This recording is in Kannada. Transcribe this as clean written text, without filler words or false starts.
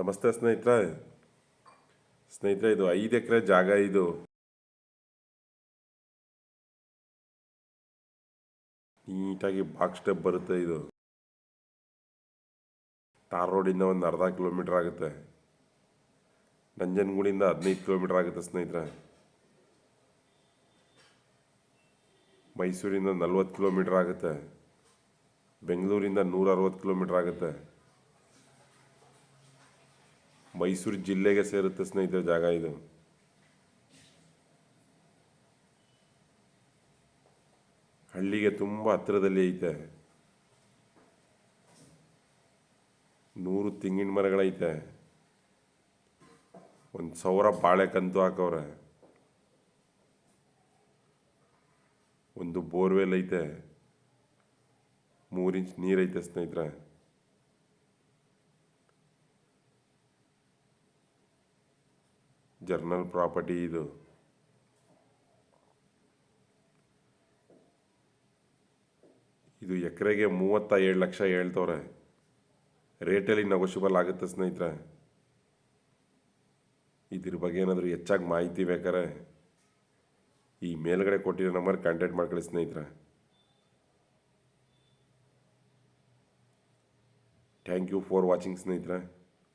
ನಮಸ್ತೆ ಸ್ನೇಹಿತರೆ ಇದು 5 ಎಕರೆ ಜಾಗ. ಇದು ನೀಟಾಗಿ ಬಾಕ್ಸ್ ಸ್ಟೆಪ್ ಬರುತ್ತೆ. ಇದು ಟಾರ್ ರೋಡಿಂದ ಒಂದು ಅರ್ಧ ಕಿಲೋಮೀಟರ್ ಆಗುತ್ತೆ. ನಂಜನಗೂಡಿಂದ 15 ಕಿಲೋಮೀಟರ್ ಆಗುತ್ತೆ ಸ್ನೇಹಿತರೆ. ಮೈಸೂರಿಂದ 40 ಕಿಲೋಮೀಟರ್ ಆಗುತ್ತೆ. ಬೆಂಗಳೂರಿಂದ 160 ಕಿಲೋಮೀಟರ್ ಆಗುತ್ತೆ. ಮೈಸೂರು ಜಿಲ್ಲೆಗೆ ಸೇರುತ್ತೆ ಸ್ನೇಹಿತರೆ ಜಾಗ. ಇದು ಹಳ್ಳಿಗೆ ತುಂಬ ಹತ್ತಿರದಲ್ಲಿ ಐತೆ. 100 ತೆಂಗಿನ ಮರಗಳೈತೆ. 1,000 ಬಾಳೆ ಕಂತು ಹಾಕವ್ರೆ. ಒಂದು ಬೋರ್ವೆಲ್ ಐತೆ. 3 ಇಂಚ್ ನೀರೈತೆ ಸ್ನೇಹಿತರೆ. ಜರ್ನಲ್ ಪ್ರಾಪರ್ಟಿ ಇದು. ಇದು ಎಕರೆಗೆ 37 ಲಕ್ಷ ಹೇಳ್ತವ್ರೆ. ರೇಟಲ್ಲಿ ನೆಗೋಷಿಯಬಲ್ ಆಗುತ್ತೆ ಸ್ನೇಹಿತರೆ. ಇದ್ರ ಬಗ್ಗೆ ಏನಾದರೂ ಹೆಚ್ಚಾಗಿ ಮಾಹಿತಿ ಬೇಕಾರೆ ಈ ಮೇಲ್ಗಡೆ ಕೊಟ್ಟಿರೋ ನಂಬರ್ ಕಾಂಟ್ಯಾಕ್ಟ್ ಮಾಡ್ಕೊಳ್ಳಿ ಸ್ನೇಹಿತರೆ. ಥ್ಯಾಂಕ್ ಯು ಫಾರ್ ವಾಚಿಂಗ್ ಸ್ನೇಹಿತರೆ.